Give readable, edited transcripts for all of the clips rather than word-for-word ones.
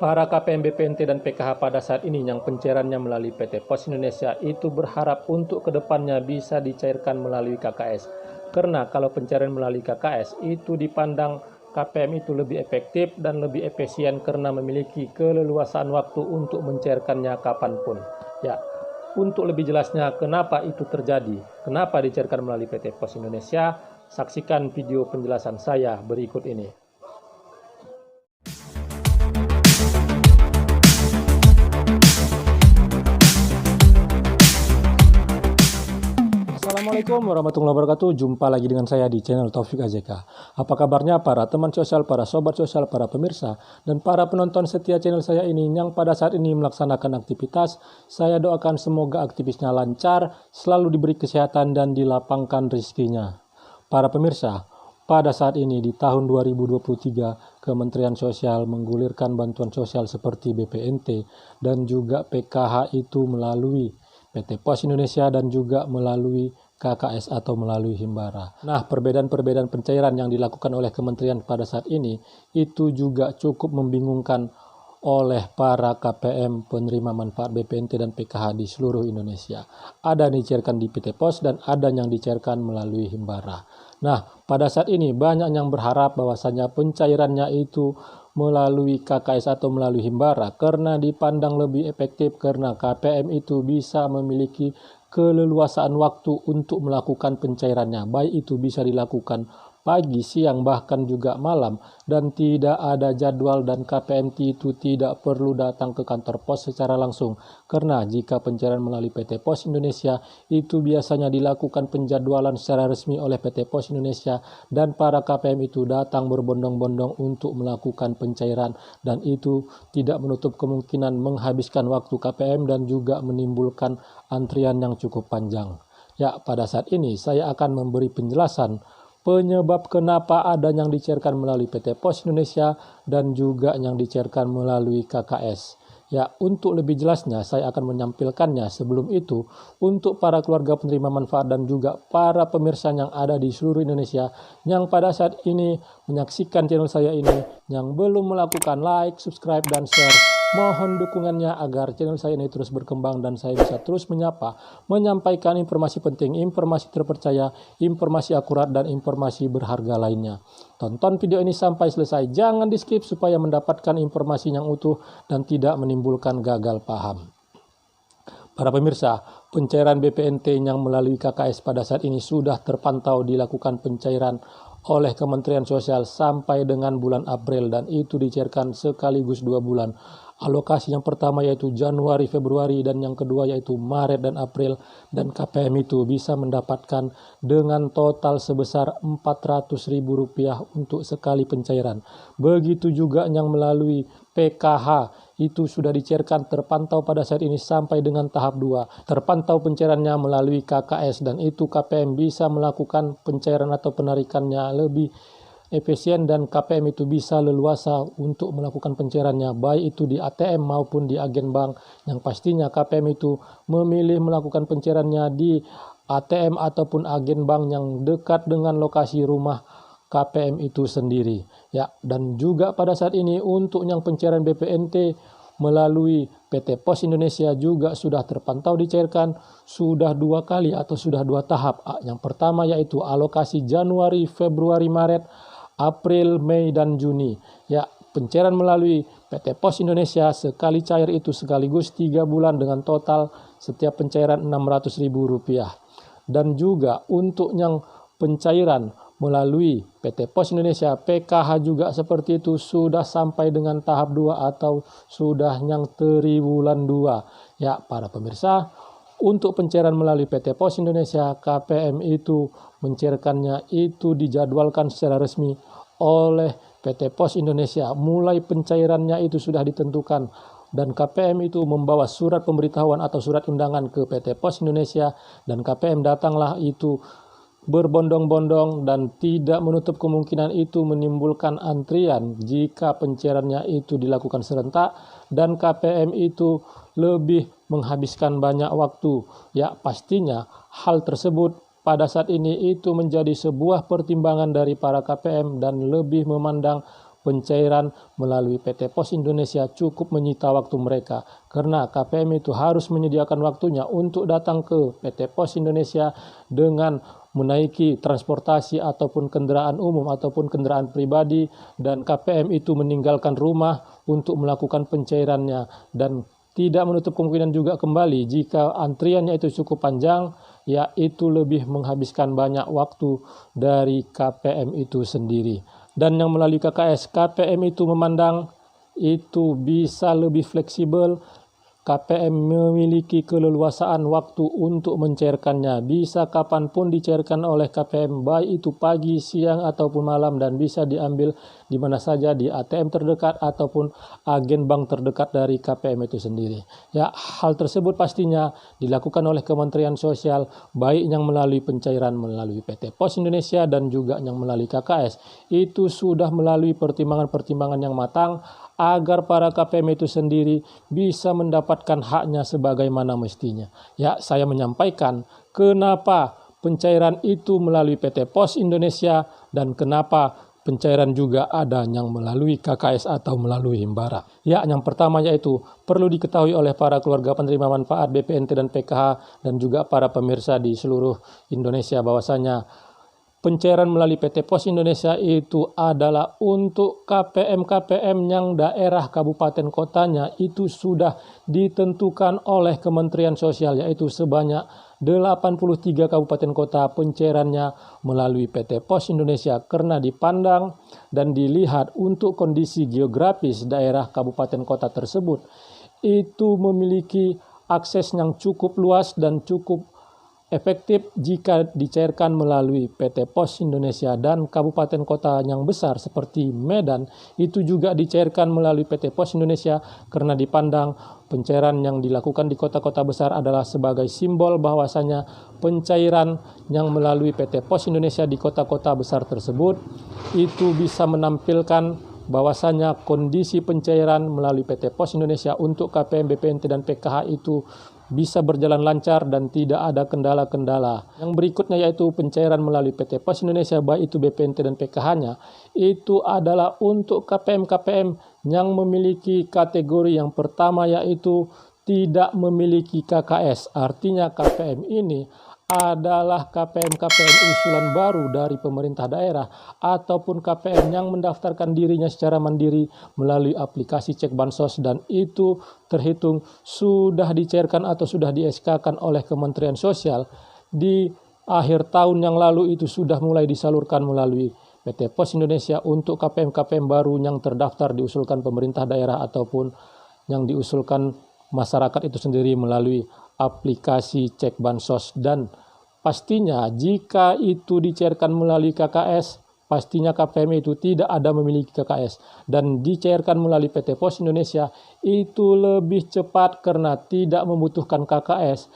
Para KPM BPNT dan PKH pada saat ini yang pencairannya melalui PT Pos Indonesia itu berharap untuk kedepannya bisa dicairkan melalui KKS. Karena kalau pencairan melalui KKS itu dipandang KPM itu lebih efektif dan lebih efisien karena memiliki keleluasaan waktu untuk mencairkannya kapanpun. Ya, untuk lebih jelasnya kenapa itu terjadi, kenapa dicairkan melalui PT Pos Indonesia, saksikan video penjelasan saya berikut ini. Assalamualaikum warahmatullahi wabarakatuh. Jumpa lagi dengan saya di channel Taufik AJK. Apa kabarnya para teman sosial, para sobat sosial, para pemirsa, dan para penonton setia channel saya ini yang pada saat ini melaksanakan aktivitas? Saya doakan semoga aktivitasnya lancar, selalu diberi kesehatan dan dilapangkan rezekinya. Para pemirsa, pada saat ini di tahun 2023, Kementerian Sosial menggulirkan bantuan sosial seperti BPNT dan juga PKH itu melalui PT Pos Indonesia dan juga melalui KKS atau melalui Himbara. Nah, perbedaan-perbedaan pencairan yang dilakukan oleh kementerian pada saat ini itu juga cukup membingungkan oleh para KPM penerima manfaat BPNT dan PKH di seluruh Indonesia. Ada yang dicairkan di PT Pos dan ada yang dicairkan melalui Himbara. Nah, pada saat ini banyak yang berharap bahwasanya pencairannya itu melalui KKS atau melalui Himbara karena dipandang lebih efektif karena KPM itu bisa memiliki keleluasaan waktu untuk melakukan pencairannya, baik itu bisa dilakukan pagi, siang, bahkan juga malam, dan tidak ada jadwal dan KPM itu tidak perlu datang ke kantor pos secara langsung, karena jika pencairan melalui PT Pos Indonesia itu biasanya dilakukan penjadwalan secara resmi oleh PT Pos Indonesia dan para KPM itu datang berbondong-bondong untuk melakukan pencairan, dan itu tidak menutup kemungkinan menghabiskan waktu KPM dan juga menimbulkan antrian yang cukup panjang. Ya, pada saat ini saya akan memberi penjelasan penyebab kenapa ada yang dicairkan melalui PT Pos Indonesia dan juga yang dicairkan melalui KKS. Ya, untuk lebih jelasnya saya akan menyampilkannya. Sebelum itu, untuk para keluarga penerima manfaat dan juga para pemirsa yang ada di seluruh Indonesia yang pada saat ini menyaksikan channel saya ini, yang belum melakukan like, subscribe, dan share, mohon dukungannya agar channel saya ini terus berkembang dan saya bisa terus menyampaikan informasi penting, informasi terpercaya, informasi akurat, dan informasi berharga lainnya. Tonton video ini sampai selesai, jangan di skip supaya mendapatkan informasi yang utuh dan tidak menimbulkan gagal paham. Para pemirsa, pencairan BPNT yang melalui KKS pada saat ini sudah terpantau dilakukan pencairan oleh Kementerian Sosial sampai dengan bulan April dan itu dicairkan sekaligus 2 bulan. Alokasi yang pertama yaitu Januari, Februari, dan yang kedua yaitu Maret dan April, dan KPM itu bisa mendapatkan dengan total sebesar Rp400.000 untuk sekali pencairan. Begitu juga yang melalui PKH itu sudah dicairkan terpantau pada saat ini sampai dengan tahap 2. Terpantau pencairannya melalui KKS dan itu KPM bisa melakukan pencairan atau penarikannya lebih efisien dan KPM itu bisa leluasa untuk melakukan pencairannya baik itu di ATM maupun di agen bank, yang pastinya KPM itu memilih melakukan pencairannya di ATM ataupun agen bank yang dekat dengan lokasi rumah KPM itu sendiri. Ya, dan juga pada saat ini untuk yang pencairan BPNT melalui PT Pos Indonesia juga sudah terpantau dicairkan sudah 2 kali atau sudah 2 tahap. Yang pertama yaitu alokasi Januari, Februari, Maret, April, Mei, dan Juni. Ya, pencairan melalui PT Pos Indonesia sekali cair itu sekaligus 3 bulan dengan total setiap pencairan Rp600.000. Dan juga untuk yang pencairan melalui PT Pos Indonesia PKH juga seperti itu sudah sampai dengan tahap 2 atau sudah yang triwulan 2. Ya, para pemirsa, untuk pencairan melalui PT Pos Indonesia, KPM itu mencairkannya itu dijadwalkan secara resmi oleh PT Pos Indonesia. Mulai pencairannya itu sudah ditentukan dan KPM itu membawa surat pemberitahuan atau surat undangan ke PT Pos Indonesia dan KPM datanglah itu berbondong-bondong dan tidak menutup kemungkinan itu menimbulkan antrian jika pencairannya itu dilakukan serentak dan KPM itu lebih menghabiskan banyak waktu. Ya, pastinya hal tersebut pada saat ini itu menjadi sebuah pertimbangan dari para KPM dan lebih memandang pencairan melalui PT Pos Indonesia cukup menyita waktu mereka, karena KPM itu harus menyediakan waktunya untuk datang ke PT Pos Indonesia dengan menaiki transportasi ataupun kendaraan umum ataupun kendaraan pribadi, dan KPM itu meninggalkan rumah untuk melakukan pencairannya, dan tidak menutup kemungkinan juga kembali jika antriannya itu cukup panjang, yaitu lebih menghabiskan banyak waktu dari KPM itu sendiri. Dan yang melalui KKS, KPM itu memandang itu bisa lebih fleksibel. KPM memiliki keleluasaan waktu untuk mencairkannya, bisa kapanpun dicairkan oleh KPM, baik itu pagi, siang, ataupun malam, dan bisa diambil di mana saja, di ATM terdekat ataupun agen bank terdekat dari KPM itu sendiri. Ya, hal tersebut pastinya dilakukan oleh Kementerian Sosial, baik yang melalui pencairan melalui PT Pos Indonesia dan juga yang melalui KKS. Itu sudah melalui pertimbangan-pertimbangan yang matang agar para KPM itu sendiri bisa mendapatkan haknya sebagaimana mestinya. Ya, saya menyampaikan kenapa pencairan itu melalui PT Pos Indonesia dan kenapa pencairan juga ada yang melalui KKS atau melalui Himbara. Ya, yang pertama yaitu perlu diketahui oleh para keluarga penerima manfaat BPNT dan PKH dan juga para pemirsa di seluruh Indonesia bahwasanya pencairan melalui PT Pos Indonesia itu adalah untuk KPM-KPM yang daerah kabupaten kotanya itu sudah ditentukan oleh Kementerian Sosial, yaitu sebanyak 83 kabupaten kota pencairannya melalui PT Pos Indonesia, karena dipandang dan dilihat untuk kondisi geografis daerah kabupaten kota tersebut itu memiliki akses yang cukup luas dan cukup efektif jika dicairkan melalui PT Pos Indonesia, dan kabupaten kota yang besar seperti Medan itu juga dicairkan melalui PT Pos Indonesia karena dipandang pencairan yang dilakukan di kota-kota besar adalah sebagai simbol bahwasanya pencairan yang melalui PT Pos Indonesia di kota-kota besar tersebut itu bisa menampilkan bahwasanya kondisi pencairan melalui PT Pos Indonesia untuk KPM, BPNT, dan PKH itu bisa berjalan lancar dan tidak ada kendala-kendala. Yang berikutnya yaitu pencairan melalui PT Pos Indonesia, baik itu BPNT dan PKH-nya, itu adalah untuk KPM-KPM yang memiliki kategori yang pertama yaitu tidak memiliki KKS. Artinya KPM ini adalah KPM-KPM usulan baru dari pemerintah daerah ataupun KPM yang mendaftarkan dirinya secara mandiri melalui aplikasi Cek Bansos, dan itu terhitung sudah dicairkan atau sudah di-SK-kan oleh Kementerian Sosial di akhir tahun yang lalu. Itu sudah mulai disalurkan melalui PT Pos Indonesia untuk KPM-KPM baru yang terdaftar diusulkan pemerintah daerah ataupun yang diusulkan masyarakat itu sendiri melalui aplikasi Cek Bansos. Dan pastinya jika itu dicairkan melalui KKS, pastinya KPM itu tidak ada memiliki KKS, dan dicairkan melalui PT Pos Indonesia itu lebih cepat karena tidak membutuhkan KKS.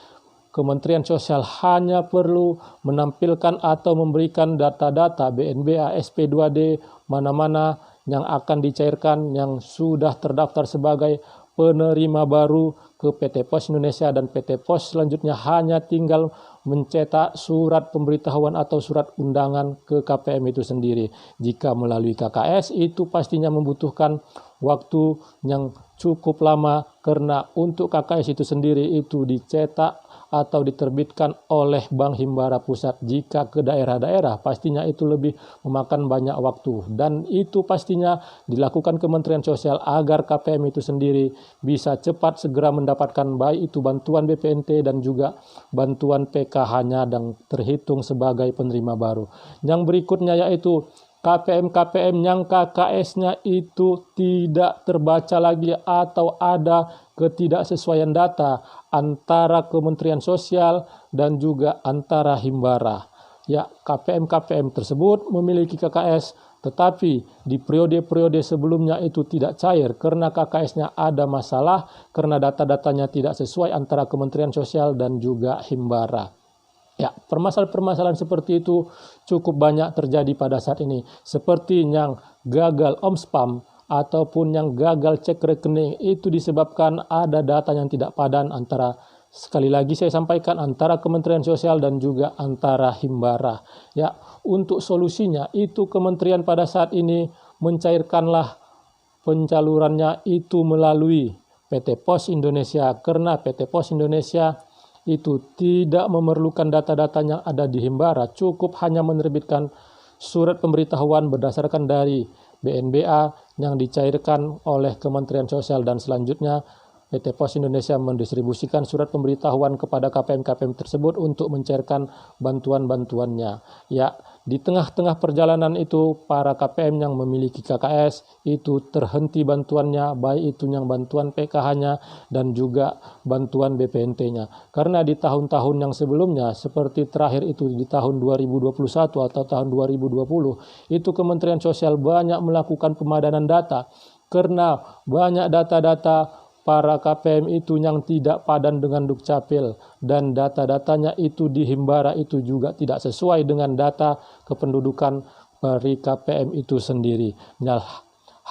Kementerian Sosial hanya perlu menampilkan atau memberikan data-data BNBA, SP2D, mana-mana yang akan dicairkan yang sudah terdaftar sebagai penerima baru ke PT Pos Indonesia, dan PT Pos selanjutnya hanya tinggal mencetak surat pemberitahuan atau surat undangan ke KPM itu sendiri. Jika melalui KKS itu pastinya membutuhkan waktu yang cukup lama karena untuk KKS itu sendiri itu dicetak atau diterbitkan oleh Bank Himbara Pusat. Jika ke daerah-daerah pastinya itu lebih memakan banyak waktu, dan itu pastinya dilakukan Kementerian Sosial agar KPM itu sendiri bisa cepat segera mendapatkan baik itu bantuan BPNT dan juga bantuan PKH-nya dan terhitung sebagai penerima baru. Yang berikutnya yaitu KPM-KPM yang KKS-nya itu tidak terbaca lagi atau ada ketidaksesuaian data antara Kementerian Sosial dan juga antara Himbara. Ya, KPM-KPM tersebut memiliki KKS, tetapi di periode-periode sebelumnya itu tidak cair karena KKS-nya ada masalah karena data-datanya tidak sesuai antara Kementerian Sosial dan juga Himbara. Ya, permasalahan-permasalahan seperti itu cukup banyak terjadi pada saat ini. Seperti yang gagal OMSPAM ataupun yang gagal cek rekening itu disebabkan ada data yang tidak padan antara, sekali lagi saya sampaikan, antara Kementerian Sosial dan juga antara Himbara. Ya, untuk solusinya itu kementerian pada saat ini mencairkanlah pencalurannya itu melalui PT Pos Indonesia, karena PT Pos Indonesia itu tidak memerlukan data-data yang ada di Himbara, cukup hanya menerbitkan surat pemberitahuan berdasarkan dari BNBA yang dicairkan oleh Kementerian Sosial, dan selanjutnya PT Pos Indonesia mendistribusikan surat pemberitahuan kepada KPM-KPM tersebut untuk mencairkan bantuan-bantuannya. Ya, di tengah-tengah perjalanan itu para KPM yang memiliki KKS itu terhenti bantuannya, baik itu yang bantuan PKH-nya dan juga bantuan BPNT-nya. Karena di tahun-tahun yang sebelumnya, seperti terakhir itu di tahun 2021 atau tahun 2020, itu Kementerian Sosial banyak melakukan pemadanan data karena banyak data-data para KPM itu yang tidak padan dengan Dukcapil, dan data-datanya itu di Himbara itu juga tidak sesuai dengan data kependudukan dari KPM itu sendiri. Nah,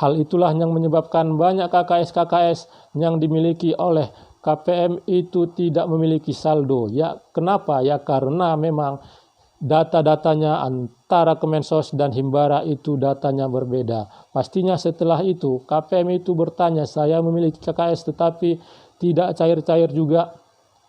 hal itulah yang menyebabkan banyak KKS-KKS yang dimiliki oleh KPM itu tidak memiliki saldo. Ya, kenapa? Ya karena memang data-datanya antara Kemensos dan Himbara itu datanya berbeda. Pastinya setelah itu KPM itu bertanya, saya memiliki KKS tetapi tidak cair-cair juga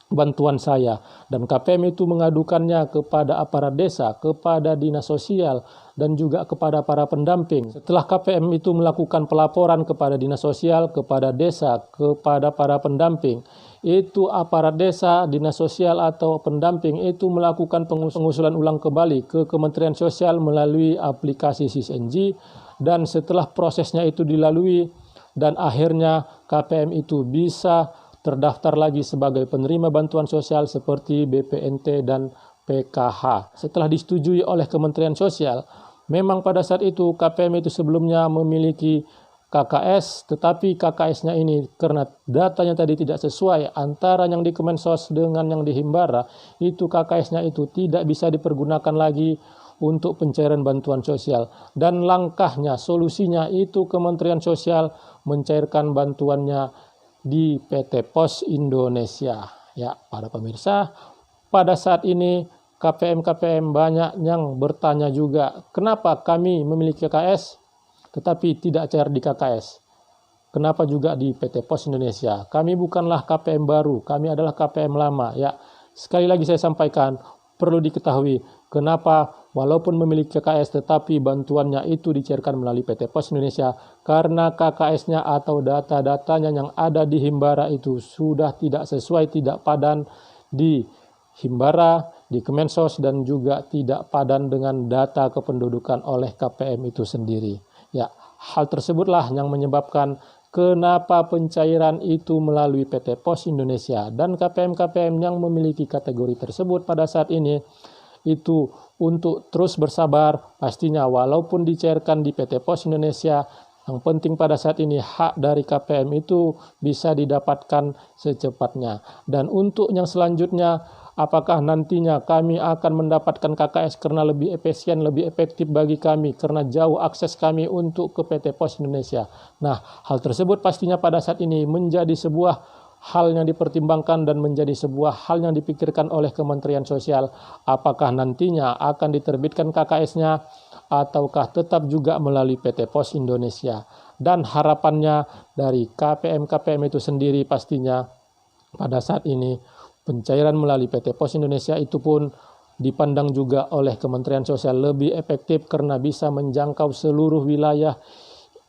bantuan saya. Dan KPM itu mengadukannya kepada aparat desa, kepada dinas sosial, dan juga kepada para pendamping. Setelah KPM itu melakukan pelaporan kepada dinas sosial, kepada desa, kepada para pendamping, itu aparat desa, dinas sosial atau pendamping itu melakukan pengusulan ulang kembali ke Kementerian Sosial melalui aplikasi SISNG, dan setelah prosesnya itu dilalui dan akhirnya KPM itu bisa terdaftar lagi sebagai penerima bantuan sosial seperti BPNT dan PKH. Setelah disetujui oleh Kementerian Sosial, memang pada saat itu KPM itu sebelumnya memiliki KKS, tetapi KKS-nya ini karena datanya tadi tidak sesuai antara yang di Kemensos dengan yang di Himbara, itu KKS-nya itu tidak bisa dipergunakan lagi untuk pencairan bantuan sosial. Dan langkahnya, solusinya itu Kementerian Sosial mencairkan bantuannya di PT Pos Indonesia. Ya, para pemirsa, pada saat ini KPM-KPM banyak yang bertanya juga, kenapa kami memiliki KKS tetapi tidak cair di KKS? Kenapa juga di PT Pos Indonesia? Kami bukanlah KPM baru, kami adalah KPM lama. Ya, sekali lagi saya sampaikan, perlu diketahui kenapa walaupun memiliki KKS tetapi bantuannya itu dicairkan melalui PT Pos Indonesia, karena KKS-nya atau data-datanya yang ada di Himbara itu sudah tidak sesuai, tidak padan di Himbara, di Kemensos, dan juga tidak padan dengan data kependudukan oleh KPM itu sendiri. Ya, hal tersebutlah yang menyebabkan kenapa pencairan itu melalui PT Pos Indonesia, dan KPM-KPM yang memiliki kategori tersebut pada saat ini itu untuk terus bersabar. Pastinya walaupun dicairkan di PT Pos Indonesia, yang penting pada saat ini hak dari KPM itu bisa didapatkan secepatnya. Dan untuk yang selanjutnya, apakah nantinya kami akan mendapatkan KKS karena lebih efisien, lebih efektif bagi kami, karena jauh akses kami untuk ke PT Pos Indonesia. Nah, hal tersebut pastinya pada saat ini menjadi sebuah hal yang dipertimbangkan dan menjadi sebuah hal yang dipikirkan oleh Kementerian Sosial. Apakah nantinya akan diterbitkan KKS-nya ataukah tetap juga melalui PT Pos Indonesia. Dan harapannya dari KPM-KPM itu sendiri pastinya pada saat ini pencairan melalui PT Pos Indonesia itu pun dipandang juga oleh Kementerian Sosial lebih efektif karena bisa menjangkau seluruh wilayah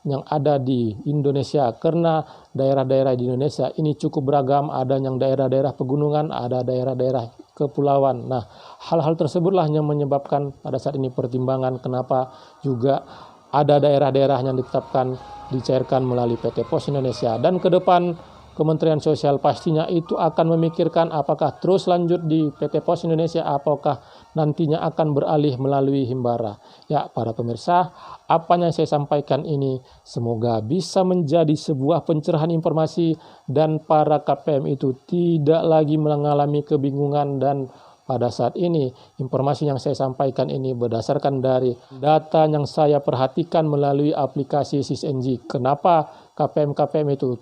yang ada di Indonesia, karena daerah-daerah di Indonesia ini cukup beragam, ada yang daerah-daerah pegunungan, ada daerah-daerah kepulauan. Nah, hal-hal tersebutlah yang menyebabkan pada saat ini pertimbangan kenapa juga ada daerah-daerah yang ditetapkan dicairkan melalui PT Pos Indonesia. Dan ke depan Kementerian Sosial pastinya itu akan memikirkan apakah terus lanjut di PT Pos Indonesia, apakah nantinya akan beralih melalui Himbara. Ya, para pemirsa, apa yang saya sampaikan ini semoga bisa menjadi sebuah pencerahan informasi dan para KPM itu tidak lagi mengalami kebingungan. Dan pada saat ini informasi yang saya sampaikan ini berdasarkan dari data yang saya perhatikan melalui aplikasi SISNG. Kenapa KPM-KPM itu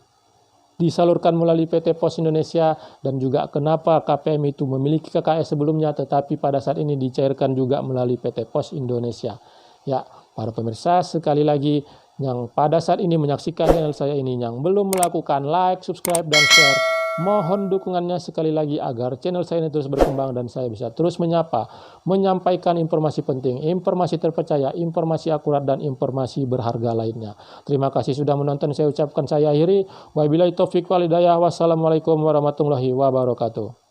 disalurkan melalui PT Pos Indonesia, dan juga kenapa KPM itu memiliki KKS sebelumnya tetapi pada saat ini dicairkan juga melalui PT Pos Indonesia. Ya, Para pemirsa, sekali lagi yang pada saat ini menyaksikan channel saya ini yang belum melakukan like, subscribe, dan share, mohon dukungannya sekali lagi agar channel saya ini terus berkembang dan saya bisa terus menyampaikan informasi penting, informasi terpercaya, informasi akurat, dan informasi berharga lainnya. Terima kasih sudah menonton, saya ucapkan saya akhiri. Wabillahi taufiq wal hidayah. Wassalamualaikum warahmatullahi wabarakatuh.